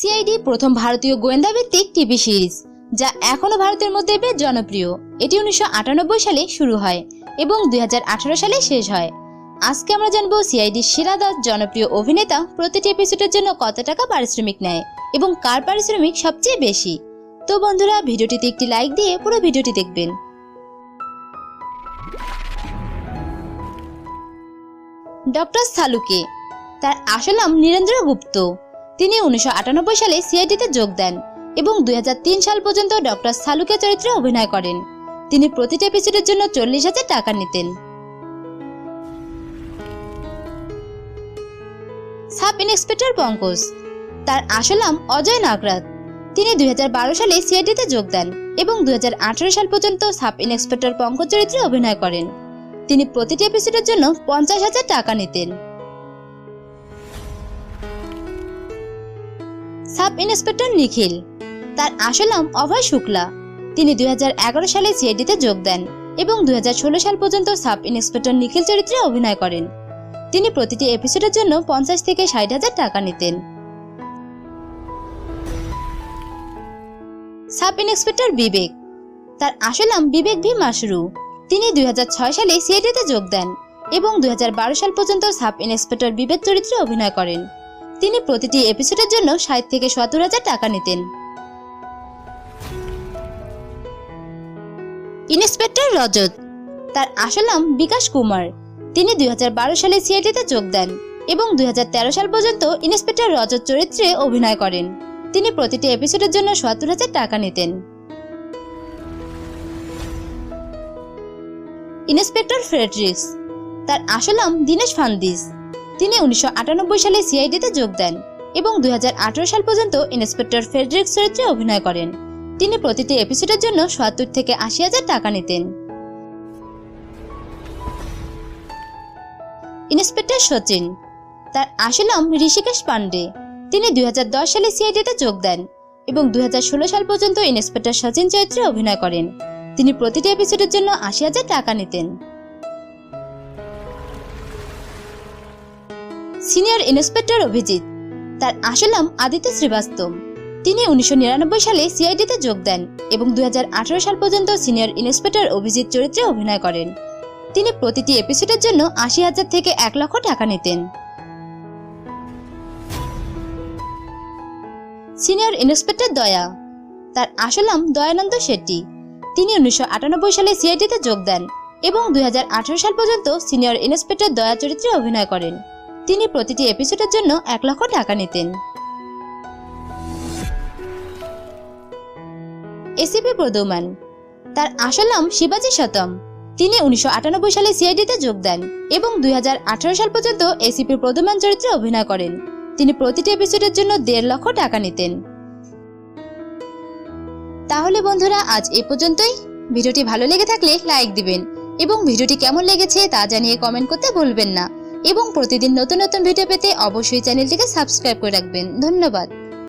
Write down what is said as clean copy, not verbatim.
CID প্রথম ভারতীয় গোয়েন্দা ভিত্তিক টিভি সিরিজ, যা এখনো ভারতের মধ্যে বেশ জনপ্রিয়। এটি 1998 সালে শুরু হয় এবং 2018 সালে শেষ হয়। আজকে আমরা জানবো সিআইডির সেরা 10 জনপ্রিয় অভিনেতা প্রতিটি এপিসোডের জন্য কত টাকা পারিশ্রমিক নেয় এবং কার পারিশ্রমিক সবচেয়ে বেশি। তো বন্ধুরা, ভিডিওটিতে একটি লাইক দিয়ে পুরো ভিডিওটি দেখবেন। ডক্টর সালুকে। তার আসল নাম নীরেন্দ্র গুপ্ত। তিনি 1998 সালে সিআইডিতে যোগ দেন এবং 2003 সাল পর্যন্ত ডক্টর সালুকে চরিত্রে অভিনয় করেন। তিনি প্রতিটি এপিসোডের জন্য 40,000 টাকা নিতেন। Sub inspector Pankaj. তার আসল নাম অজয় নাগরাজ। তিনি 2012 সালে সিআইডিতে যোগ দেন এবং 2018 সাল পর্যন্ত সাব ইন্সপেক্টর পঙ্কজ চরিত্রে অভিনয় করেন। তিনি প্রতিটি এপিসোডের জন্য 50,000 টাকা নিতেন। সাব ইন্সপেক্টর নিখিল। তার আসল নাম অভয় শুক্লা। তিনি 2011 সালে সিআইডিতে যোগ দেন এবং 2016 সাল পর্যন্ত সাব ইন্সপেক্টর নিখিল চরিত্রে অভিনয় করেন। তিনি প্রতিটি এপিসোডের জন্য 50 থেকে 60,000 টাকা নিতেন। সাব ইন্সপেক্টর বিবেক। তার আসল নাম বিবেক ভি মাশরু। তিনি 2006 সালে সিআইডিতে যোগ দেন এবং 2012 সাল পর্যন্ত সাব ইন্সপেক্টর বিবেক চরিত্রে অভিনয় করেন। তিনি প্রতিটি এপিসোডের জন্য 60 থেকে 70,000 টাকা নিতেন। ইন্সপেক্টর রজত। তার আসল নাম বিকাশ কুমার। তিনি 2012 সালে সিআইডিতে যোগ দেন এবং 2013 সাল পর্যন্ত ইন্সপেক্টর রজত চরিত্রে অভিনয় করেন। তিনি প্রতিটি এপিসোডের জন্য 70,000 টাকা নিতেন। Inspector Friedreich's. তার আসল নাম দীনেশ ফান্দিস। তিনি 1998 সালে সিআইডিতে যোগ দেন এবং 2018 সাল পর্যন্ত ইন্সপেক্টর ফ্রেডরিক্স চরিত্রে অভিনয় করেন। তিনি প্রতিটি এপিসোডের জন্য 70 থেকে 80,000 টাকা নিতেন। ইন্সপেক্টর সচিন। তার আসল নাম ঋষিকেশ পান্ডে। তিনি 2010 সালে সিআইডিতে যোগ দেন এবং 2016 সাল পর্যন্ত ইন্সপেক্টর সচিন চরিত্রে অভিনয় করেন। তিনি প্রতিটি এপিসোডের জন্য 80,000 টাকা নিতেন। Senior inspector Abhijit. তার আসল নাম আদিত্য শ্রীবাস্তব। তিনি 1999 সালে সিআইডিতে যোগ দেন এবং 2018 সাল পর্যন্ত সিনিয়র ইন্সপেক্টর অভিজিৎ চরিত্রে অভিনয় করেন। তিনি প্রতিটি এপিসোডের জন্য 80,000 থেকে 1 লক্ষ টাকা নিতেন। সিনিয়র ইন্সপেক্টর দয়া। তার আসল নাম দয়ানন্দ শেট্টি। তিনি 1998 সালে সিআইডিতে যোগ দেন এবং 2018 সাল পর্যন্ত সিনিয়র ইন্সপেক্টর দয়া চরিত্রে অভিনয় করেন। তিনি প্রতিটি এপিসোডের জন্য 1 লক্ষ টাকা নিতেন। এসিপি প্রদ্যুমান। তার আসল নাম শিবাজি শতম। তিনি 1998 সালে সিআইডিতে যোগ দেন এবং 2018 সাল পর্যন্ত এসিপি প্রদ্যুমান চরিত্রে অভিনয় করেন। তিনি প্রতিটি এপিসোডের জন্য 1.5 লক্ষ টাকা নিতেন। তাহলে বন্ধুরা, আজ এই পর্যন্তই। ভিডিওটি ভালো লেগে থাকলে লাইক দিবেন এবং ভিডিওটি কেমন লেগেছে তা জানিয়ে কমেন্ট করতে ভুলবেন না এবং প্রতিদিন নতুন নতুন ভিডিও পেতে অবশ্যই চ্যানেলটিকে সাবস্ক্রাইব করে রাখবেন। ধন্যবাদ।